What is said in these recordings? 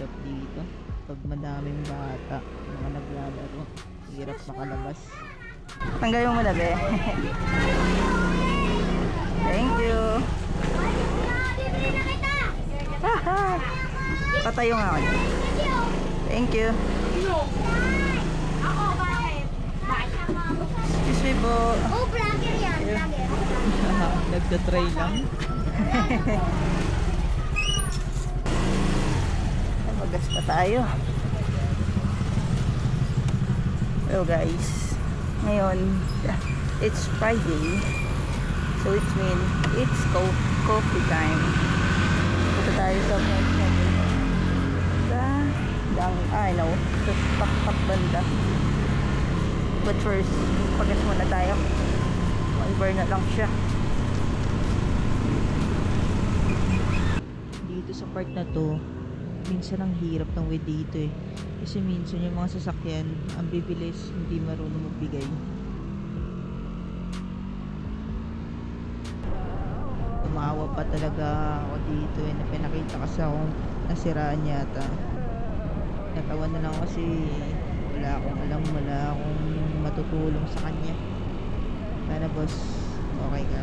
hirap dito pag madaming bata mga naglalaro, hirap makalabas. Tanggalin mo na be. Thank you. Patayo nga ako. Thank you. Ako, bakit? Excuse me po. Oh, vlogger yan, vlogger. Nagda-try lang. Magas pa tayo. Hello guys. Ngayon, it's Friday. So it means it's coffee time. Punta tayo sa sa Pakpak banda. But first, pagas muna tayo. One bar na lang siya. Dito sa part na to, minsan ang hirap ng way dito eh. Kasi minsan yung mga sasakyan, ang bibilis, hindi marunong magbigay. Tumawa pa talaga ako dito eh. Napinakita kasi akong nasiraan yata. Natawa na lang kasi wala akong alam, wala akong matutulong sa kanya. Sana boss, okay ka?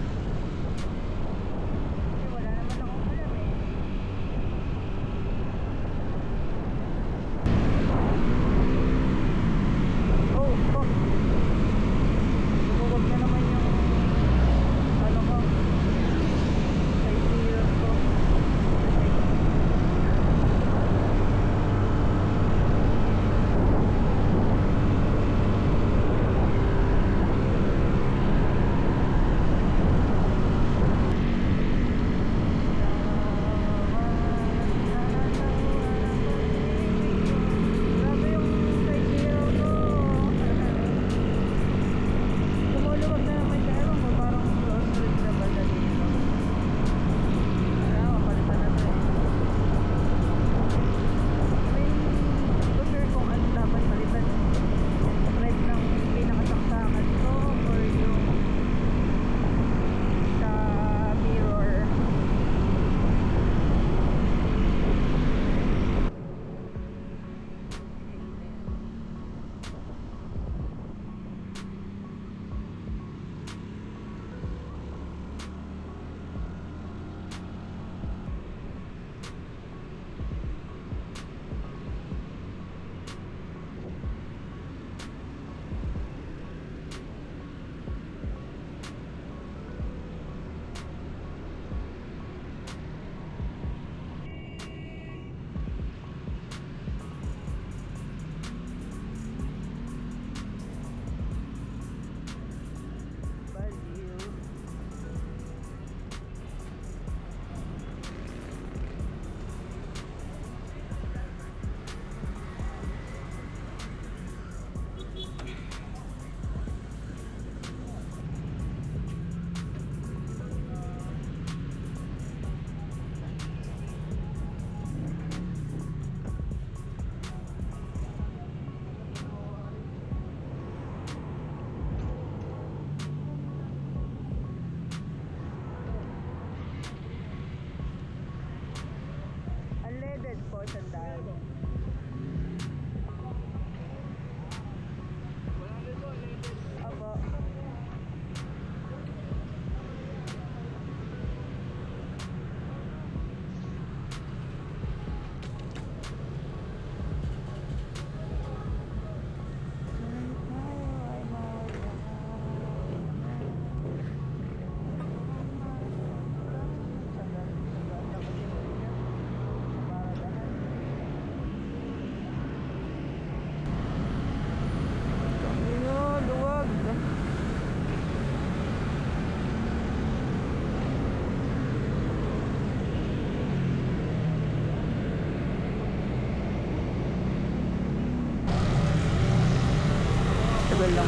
Tagal lang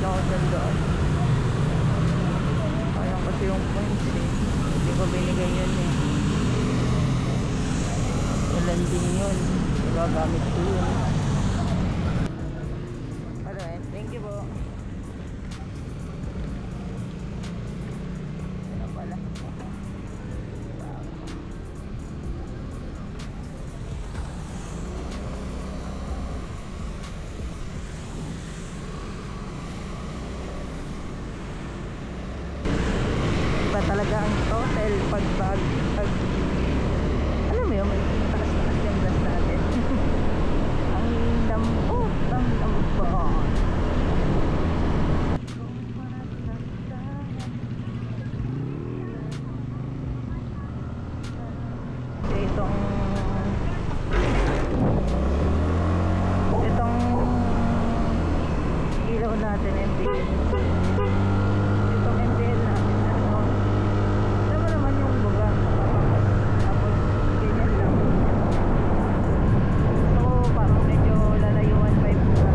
ako sandaan. Sayang kasi yung points eh. Hindi ko binigay yun eh. Walang din yun. Magagamit ko yun. Alright, thank you po. Ano pala? talaga ang total pag alam mo yun, may taas-taas yung gas natin. Ang lambot ba? Itong ilaw natin, MBL. Itong MBL natin, ano, alam mo naman yung buga, tapos ganyan lang. So parang medyo lalayuan pa yung buga.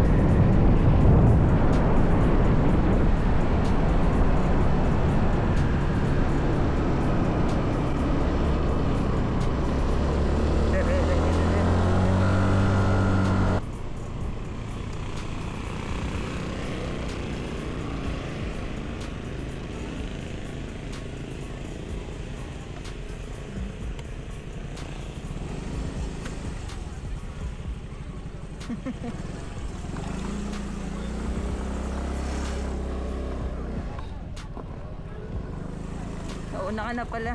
Nauna ka na pala.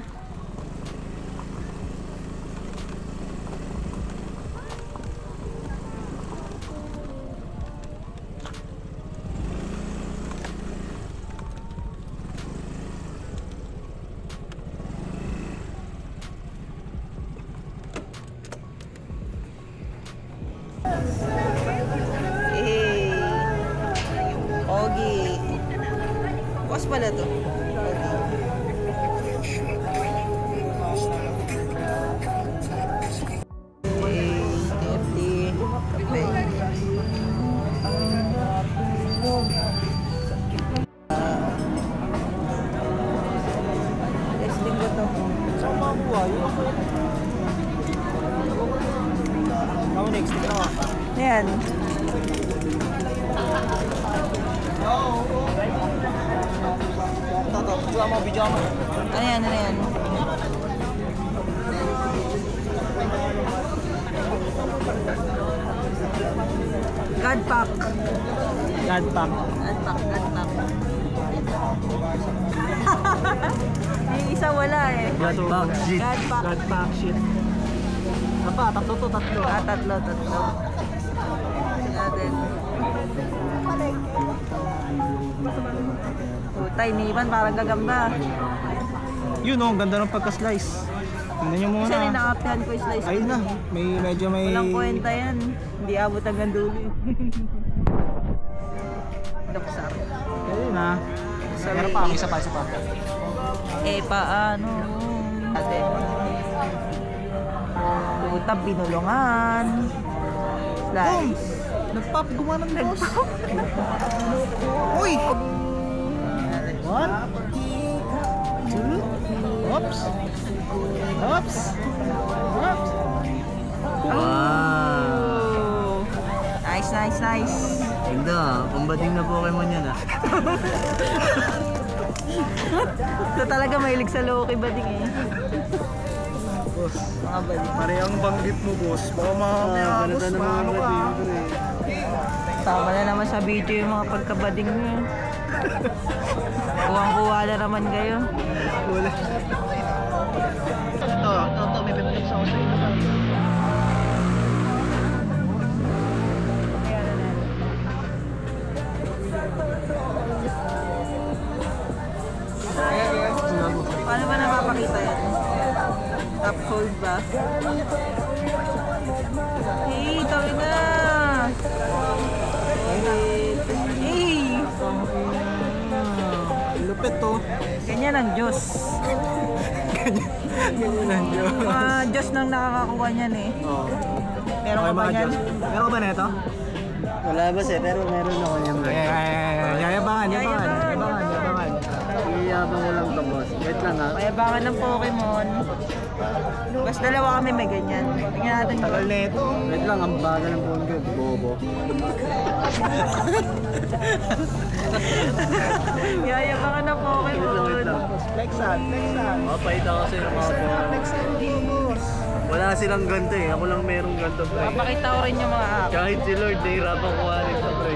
Hey, Ogie. Bukas pala to. Testing ko to. Saan makuha yun? Ako next, tignan mo. Ayan. Tato, gusto mo, video mo. Ano yan, ano yan? God pack. God pack. God pack, God pack. Yung isa wala eh. God pack shit. God pack. God pack shit. Apa, tatlo to, tatlo. Ah, tatlo. Natin. Putay, ni Ivan parang gagamba. Yun oh, ang ganda ng pagka-slice. Tingnan nyo muna. Kasi rin nakapihan ko yung slice. Ayun na, medyo may... Walang kwenta yan. Hindi abot hanggang dulo. Dapat Ayun na. Sorry. Meron pa, may isa pa. Eh, paano? Ate. Puta, binulungan. Slice. Nagpop, gumawa ng boss. Uy! 1 2 Oops! Oops! Oops! Wow! Nice. Ganda, pambading na Pokemon yan ah. Ito talaga mahilig sa Loki bading eh. Boss, Mga bading. parehang banggit mo boss. Baka mamaya boss, paano ka? Tama na naman sa video yung mga pagkabading nyo. Kuwang-kuwa na naman kayo. Wala. Ito, may piplex ako sa ito. Paano ba napapakita yan? Top hold ba? Hey, tawin na! Hey! Lupit to. Ganyan ang Diyos. Ganyan lang yun. Mga Diyos nang nakakakuha niyan eh. Oo. Meron ka ba niyan? Meron ka ba nito? Wala ba pero meron ako yung Yayabangan. iyabang ko lang to boss. Wait lang ha. Payabangan ng Pokemon. Mas dalawa kami may ganyan. Tingnan natin. Tagal na ito. Wait lang, ang bagal ng phone ko. Bobo. Yayabangan ng Pokemon. Flexan. Mapahita kasi ng mga Flexan mo, boss. Wala silang ganito eh. Ako lang merong ganito pre. Papakita ko rin yung mga app. Kahit si Lord, nahirapan ko rin ito pre.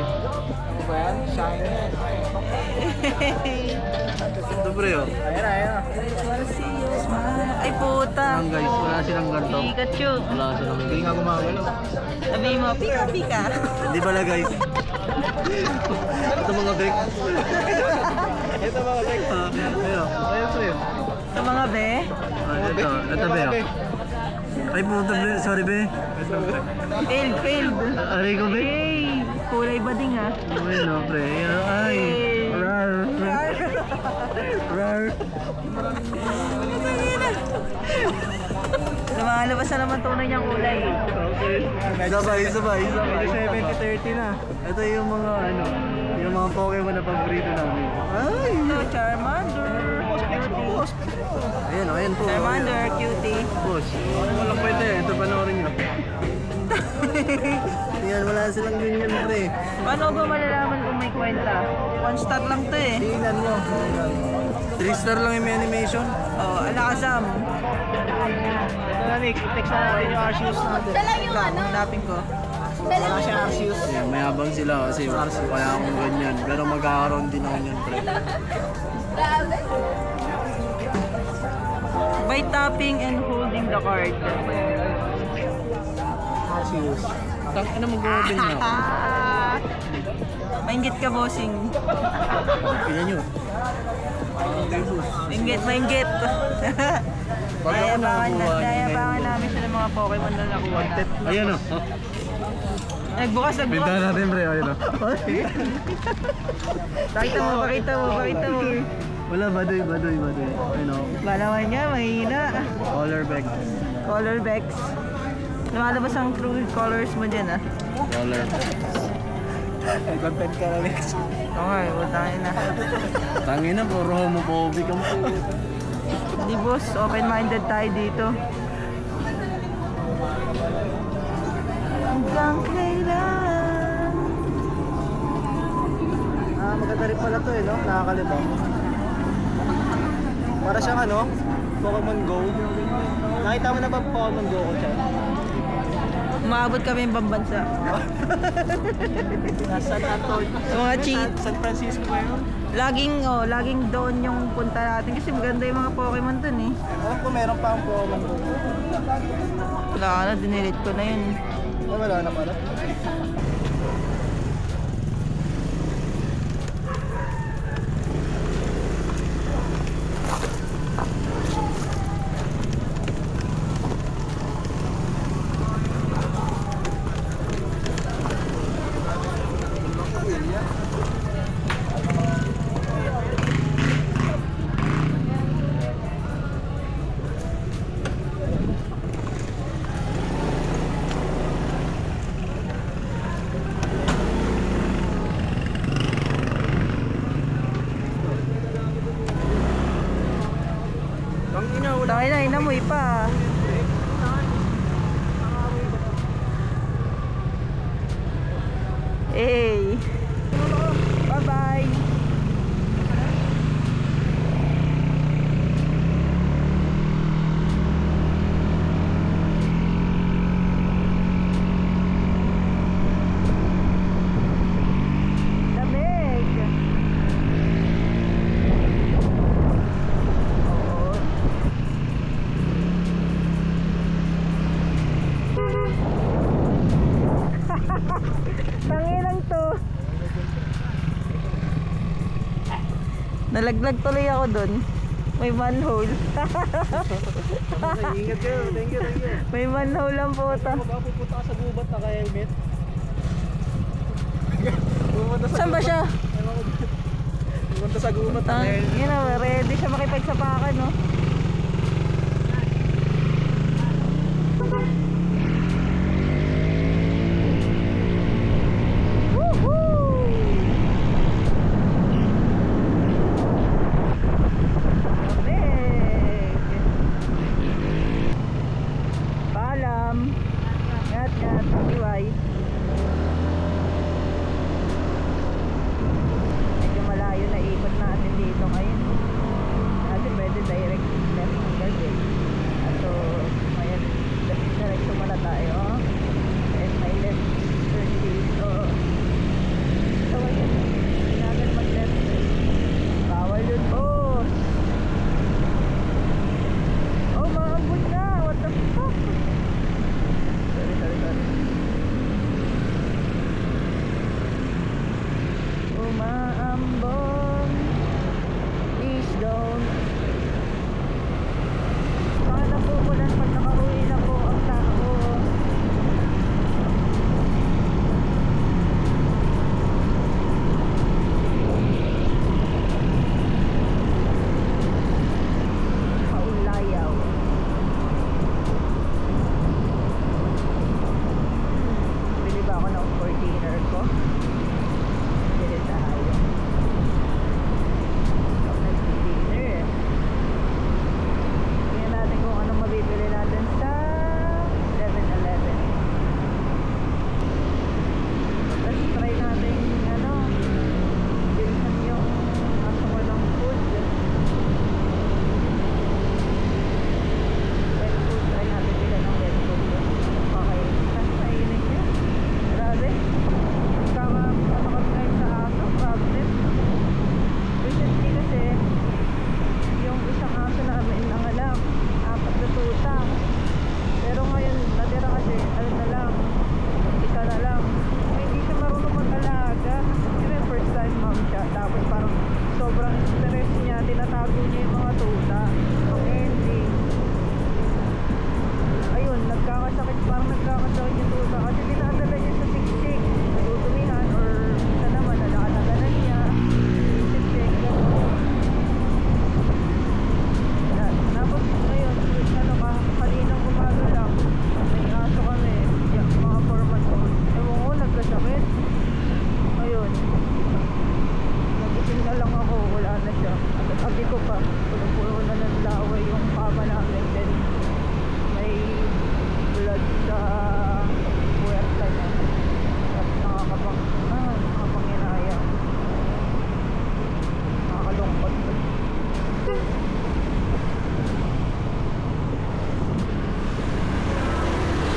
Ano ba yan? Shiny. Ito pre, oh. Ay puta. Ayan guys, wala silang ganito. Pikachu. Wala silang ganito. Hindi nga gumagalaw. Sabi mo, pika pika. Hindi pala guys. Ito mga bek. Ito mga bek. Ayun, ayun pre. Sa mga be. Ito be. Ay puta be, sorry be. Failed. Aray ko be. Hey, kulay bading ah. Ayun no pre. Ay. Rar. Rar. Lumalabas na naman tunay niyang kulay. Sabay. 70-30 na. Ito yung mga ano, yung mga Pokemon na paborito namin. Ay! Ito, Charmander. Cutie. Ayan po. Charmander, cutie. Boss, wala pwede. Ito panoorin nyo. Yan, wala silang ganyan pre. Paano ba malalaman kung may kwenta? One star lang to eh. Tingnan mo. 3 star lang yung animation. Oh, alakasam. Ito na Nick, i-text na natin yung Arceus natin. Dala yung Lang, ano. hanapin ko. Dala Wala yung siya Arceus. Ayan, mayabang sila kasi wala akong ganyan. Pero magkakaroon din ako niyan pre. grabe. By tapping and holding the card. Arceus. Ano mag-open na ako? Maingit ka, bossing. Tingnan nyo. Maingit. Pag ako nakakuha Nayabangan namin sila mga Pokemon na nakuha natin. Ayan o. Nagbukas. natin pre, ayun o. Pakita mo. Wala, badoy. Ayun o. Ba naman niya, mahina. Color back. Color Bex. Lumalabas ang true colors mo dyan ah. Color. Content ka na Nick. Okay, tayo na. Tangin na, puro homophobic ang po. Di boss, open-minded tayo dito. Hanggang kailan? Maganda rin pala to eh, no? Nakakalibang. Para siyang ano, Pokemon Go. Nakita mo na ba Pokemon Go ko siya? Umabot kami yung pambansa. Nasa Anton. Sa mga cheat. San Francisco ba yun? Laging doon yung punta natin kasi maganda yung mga Pokemon dun eh. Alam ko meron pa ang Pokemon Go. Wala ka na, dinilit ko na yun. Ay, wala na pala. Tayo na, inamoy pa. Hey. Bye-bye. Lamig. Oo. Tanginang to. Nalaglag tuloy ako dun. May manhole. Ingat kayo. Thank you. May manhole ang puta. Baka pupunta ka sa gubat na kay helmet. Saan ba siya? Pupunta sa gubat na kay helmet. Yun o, ready siya makipagsapakan no? Paalam. Ngat. Iway. Medyo malayo na ikot natin dito ngayon. Kasi pwede direct. comfort dinner ko. Bili tayo. Ako nag-dinner eh. Tingnan natin kung anong mabibili natin sa 7-Eleven. Let's try natin bilhan yung nasa walang food. Wet food, try natin bilhan ng wet food. Okay, kainin niya. Grabe. Magkakatakot kayo sa aso, problem. Recently kasi, yung isang aso namin nanganak, 4 na tuta. Pero ngayon, natira kasi, na lang, isa na lang. Hindi siya marunong mag-alaga. Kasi first time mom siya. Tapos parang sobrang stress niya, tinatago niya yung mga tuta. Ang ending, ayun, parang nagkakasakit yung tuta. Kasi dinadala niya sa siksik. Natutumihan or isa naman, nalakadaganan niya. Siksik, gano'n. Tapos ngayon, kaninang umaga lang, may aso kami, mga 4 months old. Ewan ko, nagkasakit. Ayun, nagising na lang ako, wala na siya. At sabi ko pa, puno-puno na ng laway yung kama namin. Then, may blood sa puwerta niya. At nakakapanginayang. Nakakalungkot.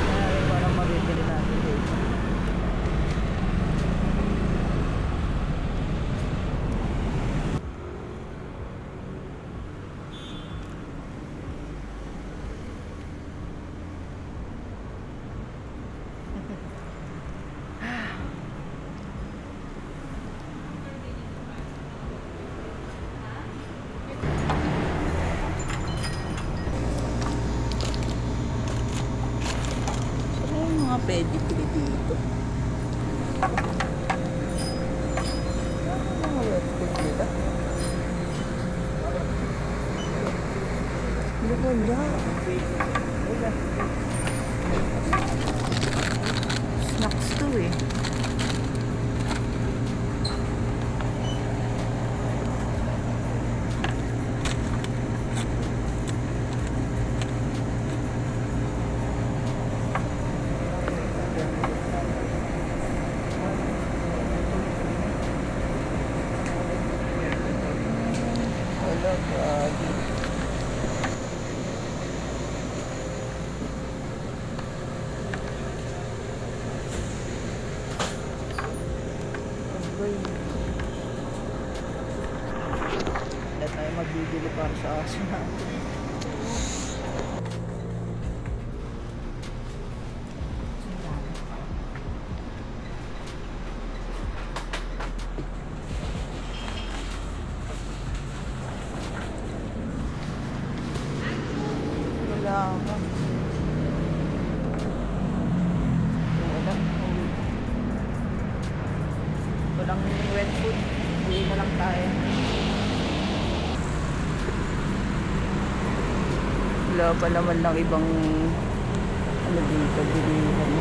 Nangyari ko lang mabibili natin dito. Ano yung mga pedigree dito? Ano mga wet food nila? Hindi ko yan. Snacks to eh. Wala, gagi. Wala tayo magbibili para sa aso natin. Wala ka. Wala. Walang wet food. Uwi na lang tayo. Wala pa naman ng ibang dito, bilihan.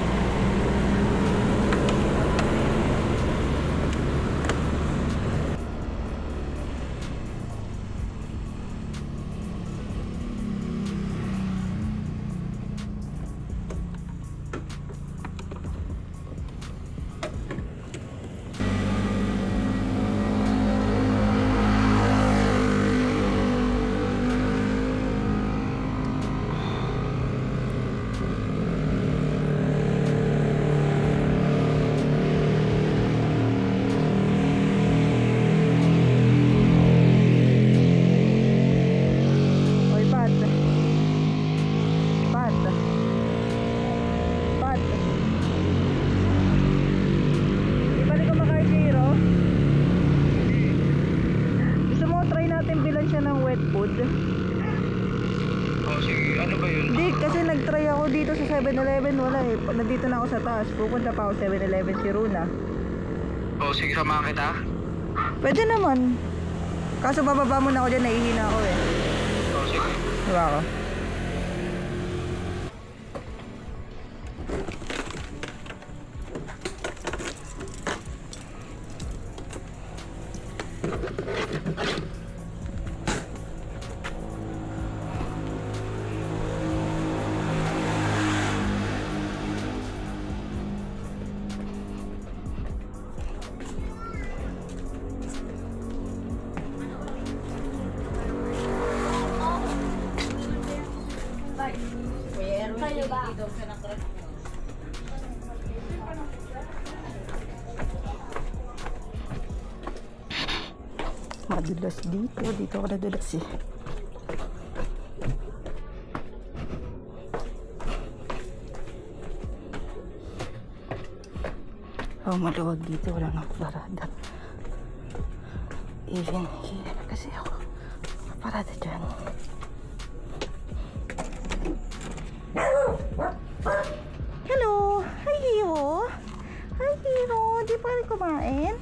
food. Oh, sige. Ano ba yun? Hindi, kasi nag-try ako dito sa 7-Eleven. Wala eh. Nandito na ako sa taas. Pupunta pa ako 7-Eleven si Runa. Oh, sige. Samahan kita. Pwede naman. Kaso bababa muna ako dyan. Nahihina ako eh. Oh, sige. Diba ako? Kayo ba? Madulas dito. Dito ako nadulas eh. Oh, maluwag dito. Wala nang parada. Even here. Kasi ako parada dyan. Hello! Hi, Hero! Hi, Hero! Di pa rin kumain?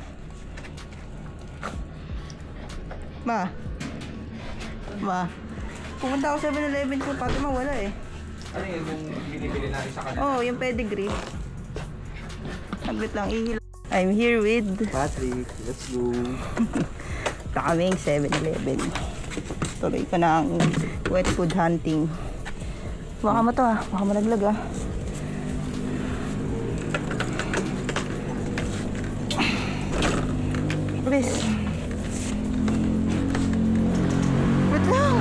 Ma? Pumunta ako sa 7-Eleven ko. Pati mawala eh. Ano yung binibili natin sa kanila? Oh, yung pedigree. Saglit lang, ihil. I'm here with Patrick, let's go. kaming 7-Eleven. Tuloy ko na ang wet food hunting. Baka mo to ah. Baka malaglag ah. Please. Wait lang.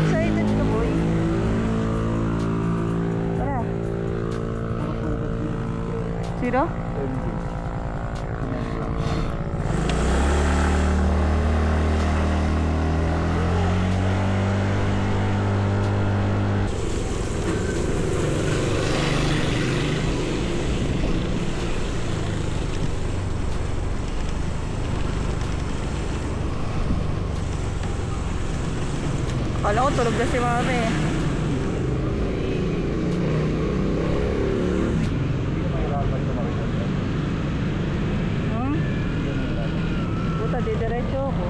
Excited ka, boy. Tara. Sino? Kala ko tulog na si mami. Puta, didiretso ako.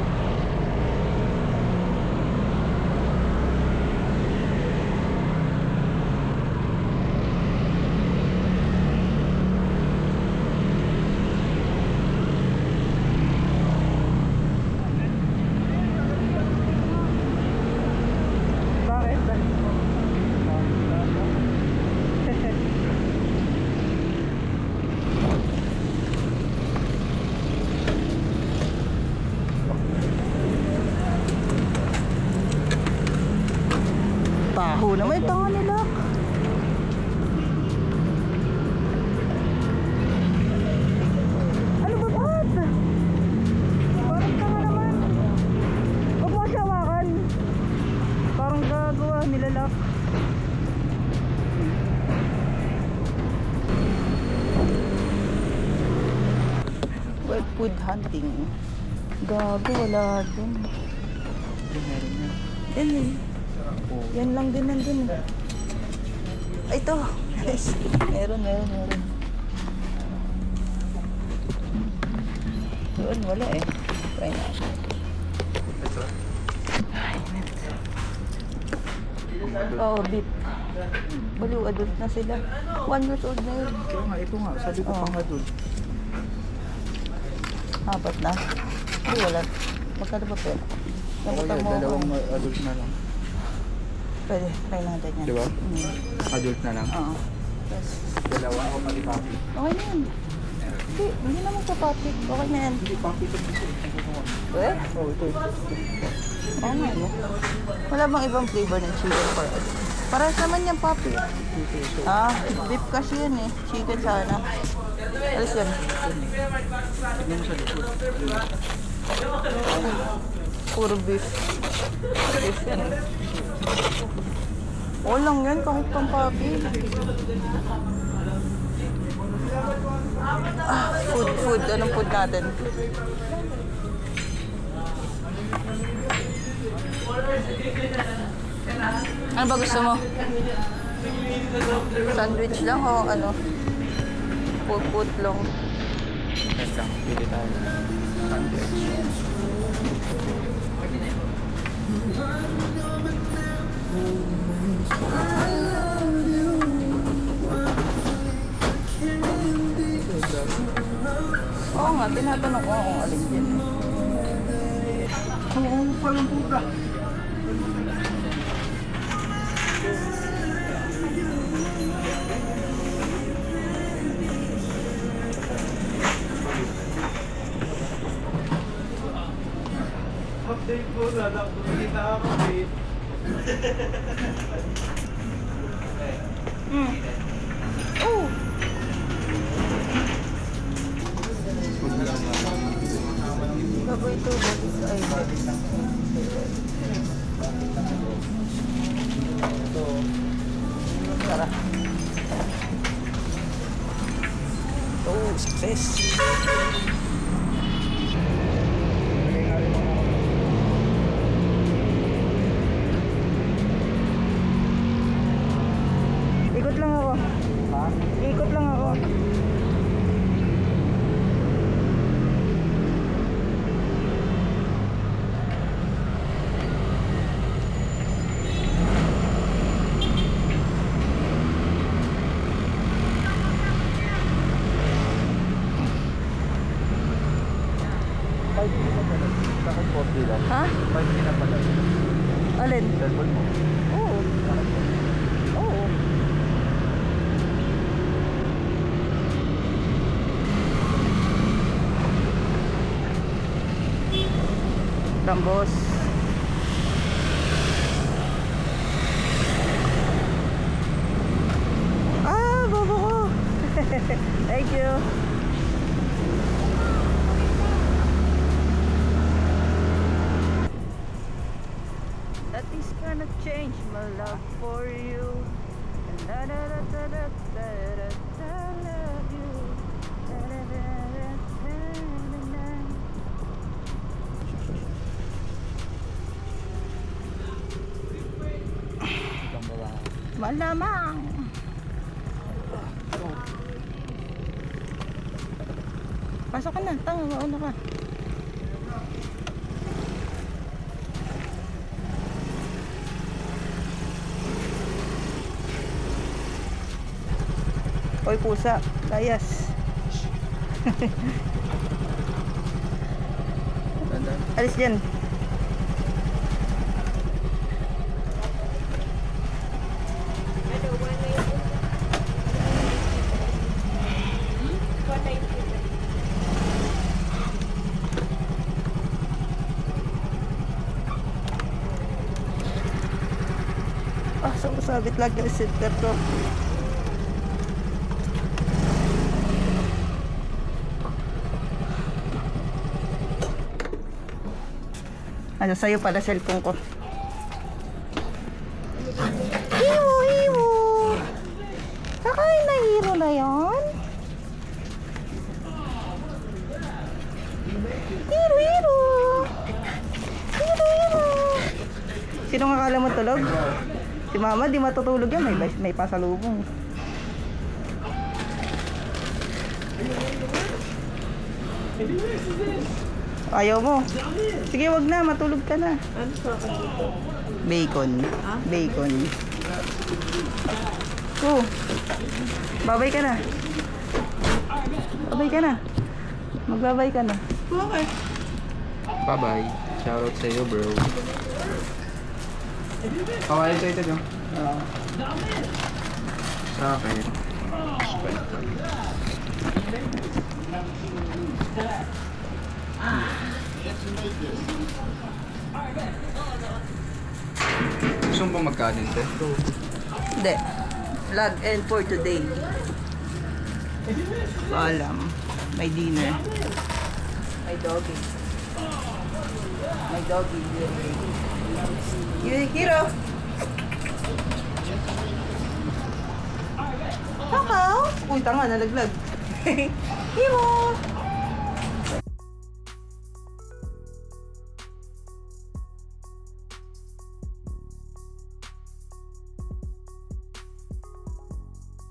Baho naman yung tanga nila. Ano ba ba't? Parang tanga naman. Huwag mo kasi hawakan. Parang gagawa, nilalak. Wet food hunting. Gago, wala dun. Yan. Yan lang din nandun. Ay, ito. Yes. Meron. Doon, wala eh. Try na. Oh, beef. Baliw, adult na sila. 1 years old na yun. Kaya nga, ito nga. Sabi ko pang adult. Apat na. Hindi, wala. Magkano ba pera? Nabutan mo ako. Dalawang adult na lang. Pwede, try natin yan. Diba? Adult na lang. Oo. Yes. Dalawa ako pati papi. Okay na yan. Hindi naman sa papi. Okay na yan. Hindi, papi ito. Eh? Oh, ito. Oo nga, no? Wala bang ibang flavor ng chicken for us? Parehas naman yung papi. Ah, beef kasi yan eh. Chicken sana. Alis yan. Tignan mo sa likod. Puro beef. Beef yan eh. Oo lang yan, kahit pang papi. Ah, food. Anong food natin? Ano ba gusto mo? Sandwich lang o ano? Food lang. Yes lang, pili tayo. Sandwich. Oo nga, tinatanong ko kung alin din. Oo, palang puta. Update ko na, nakikita ako eh. Oh! Bago ito, batis ay tara. Oh, success! Ikot lang ako. Ha? Ikot lang ako. Ha? 5 na pala. Alin? Cellphone mo. Oo. Oo. Rambos. Ah, bobo ko. Thank you. That is gonna change my love for you. Da da da da da da da da, love you. Da da da da da da da. Malamang. Pasok ka na, tanga, mauna ka. Hoy pusa, layas. Alis dyan. Ah, sabit lagi ang center ko. Ano, sa'yo pala cellphone ko. Hiwo, hiwo! Kakain na hero na yan? Hero, hero! Hero, hero! Sino nga akala mo tulog? Si mama, di matutulog yan. May pasalubong. Ayaw mo. Sige, wag na. Matulog ka na. Ano sa akin dito? Bacon. Ha? Bacon. Oh. Babay ka na. Babay ka na. Magbabay ka na. Okay. Bye-bye. Shoutout sa iyo, bro. Kawain sa ito, no? Sa akin. Gusto mo ba magkanin, te? Hindi. Vlog and for today. Paalam. May dinner. May doggy. May doggy. Hiro! Takaw! Uy, tanga, nalaglag. Hiro!